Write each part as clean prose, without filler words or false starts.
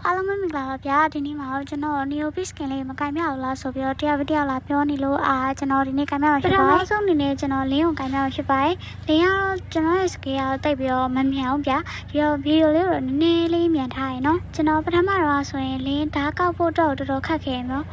အားလုံးပဲမင်္ဂလာပါဗျာဒီနေ့မှာကျွန်တော် Neopis skin လေးမကင်မြောက်လားဆိုပြီးတော့တရားလာပြောနေလို့ကျွန်တော်ဒီနေ့ကင်မြောက်မှာဖြစ်ပါတယ်ပထမဆုံးအနေနဲ့ကျွန်တော်လင်းကိုကင်မြောက်ဖြစ်ပါတယ်လင်းကတော့ကျွန်တော်ရဲ့ skin ကတိတ်ပြီးတော့မမြန်ဘူးဗျာဒီတော့ဗီဒီယိုလေးကိုနည်းနည်းလေးမြန်ထားရနော်ကျွန်တော်ပထမတော့ဆိုရင်လင်းဓာတ်ကောက်ဖို့တော့တော်တော်ခက်ခဲနော်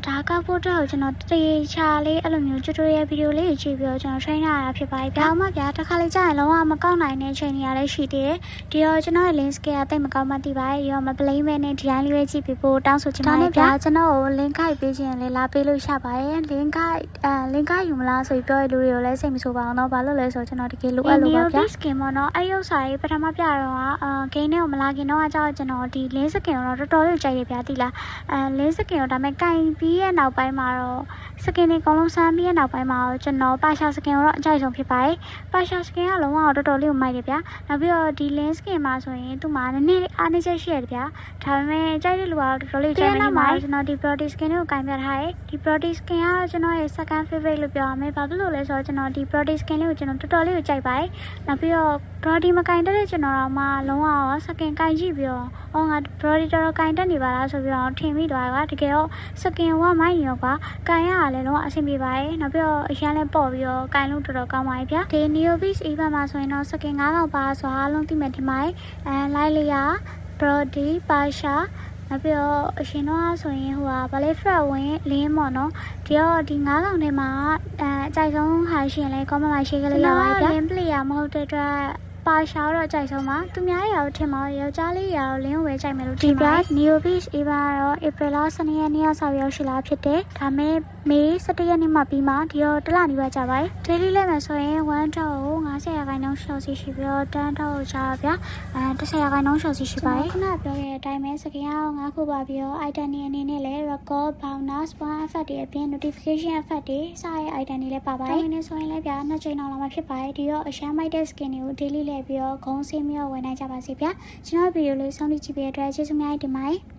ဓာတ်ကောက်ဖို့တော့ကျွန်တော်တေချာလေးအဲ့လိုမျိုး tutorial ဗီဒီယိုလေးကိုကြည့်ပြီးတော့ကျွန်တော် train ရတာဖြစ်ပါတယ်ဗျာမှဗျာတစ်ခါလေးကြာရင်လုံးဝမကောက်နိုင်တဲ့အချိန်တွေလည်းရှိသေးတယ်ဒီတော့ကျွန်တော်ရဲ့ link skin ကတိတ်မကောက်မှသိပါတယ်ဒီတော့မပလိမ့်မဲနဲ့ဒီတိုင်းလေးပဲကြည့်ပြီးဖို့တောင်းဆိုချင်ပါတယ်ဗျာကျွန်တော်ကို link ခိုက်ပေးခြင်းလည်းလာပေးလို့ရပါတယ် link ခိုက်ယူမလားဆိုပြီးပြောရလူတွေကိုလည်းစိတ်မဆိုးပါအောင်တော့ဘာလို့လဲဆိုတော့ကျွန်တော်တကယ်လိုအပ်လို့ပါဗျာ skin ပေါ့နော်အဲ့ရုပ်စာရေးပထမပြတော့ဂိမ်းထဲကိုမလာခင်တော့အကြောင်းကျွန်တော်ဒီ link skin ကိုတော့တော်တော်လေးကြိုက်ရဗျာသိလားlink skin ကိုဒါပေမဲ့ကင်ပြီးရဲ့နောက်ပိုင်းမှာတော့ skin တွေအကုန်လုံးဆန်းပြီးရဲ့နောက်ပိုင်းမှာတော့ကျွန်တော်ပါရှာ skin ကိုတော့အကြိုက်ဆုံးဖြစ်ပါတယ်ပါရှာ skin ကလုံးဝတော်တော်လေးကိုမိုက်တယ်ဗျာနောက်ပြီးတော့ဒီ link skin မှာဆိုရင်သူ့မှာနည်းနည်းအားနည်းချက်ရှိရတယ်ဗျာဒါပေမဲ့ကြိုက်တဲ့လူကတော့တော်တော်လေးကြိုက်နေမှာကျွန်တော်ဒီ Brody skin ကိုကင်ပြထားတယ်ဒီ Brody skin ကကျွန်တော်ရဲ့ second favorite လို့ပြောရမယ်ဘာဖြစ်လို့လဲဆိုတော့ကျွန်တော်ဒီ Brody skin လေးကိုကျွန်တော်တော်တော်လေးကိုကြိုက်ပါတယ်နောက်ပြီးတော့ Brody မကင်တဲ့ကျွန်တော်တော့မှလုံးဝ skin ကင်ကြည့်ပြီးတော့ငါ Brody တော်တော်ကင်တက်နေပါလားဆိုပြီးတော့ထင်မိသွားတာကတကယ်တော့ skin ကမိုက်နေတော့ကင်ရတာလည်းလုံးဝအဆင်ပြေပါတယ်နောက်ပြီးတော့အရန်လည်းပေါ့ပြီးတော့ကင်လို့တော်တော်ကောင်းပါတယ်ဗျာဒီ Neopis event မှာဆိုရင်တော့ skin 9000ပါဆိုအားလုံးသိမယ်ဒီမိုင်းလိုက်လျာ Brody ပါရှာနောက်ပြီးတော့အရှင်တော့ဆိုရင်ဗလေ fret ဝင်လင်းပေါ့နော်ဒီတော့ဒီ9000ထဲမှာအကြိုက်ဆုံးဟာရှင်လဲ comment မှာ share လေးရပါတယ်ဗျာ link player မဟုတ်တဲ့အတွက်ပါရှာတော့အကြိုက်ဆုံးပါသူများရောထင်ပါယောက်ျားလေးရောလင်းဝဲကြိုက်မယ်လို့ထင်ပါတယ် Neopis Eva တော့ April လ12ရက်နေ့ကစပြီးရောက်ရှိလာဖြစ်တယ်ဒါမဲ့မေ17ရက်နေ့မှပြီးမှဒီတော့တလနီးပါကြာပါတယ် daily လဲမယ်ဆိုရင်1တော့50ရာခိုင်နှုန်းရှော့စီရှိပြီးတော့10တော့ကြာဗျာ10ရာခိုင်နှုန်းရှော့စီရှိပါတယ်ခုနပြောခဲ့တဲ့အတိုင်းပဲစကင်အောင်5ခုပါပြီးတော့ item တွေအနေနဲ့လဲ record bonus point effect တွေအပြင် notification effect တွေစတဲ့ item တွေလည်းပါပါတယ်ဒီနေ့ဆိုရင်လည်းဗျာ2ချိန်အောင်လာမှဖြစ်ပါတယ်ဒီတော့အရှမ်းမိုက်တဲ့ skin တွေကို daily လဲပြီးတော့ဂုံးစင်းပြီးတော့ဝင်နိုင်ကြပါစေဗျာကျွန်တော်ဗီဒီယိုလေးဆုံးဖြတ်ကြည့်ပြီးတဲ့အတွက်ကျေးဇူးများတင်ပါတယ်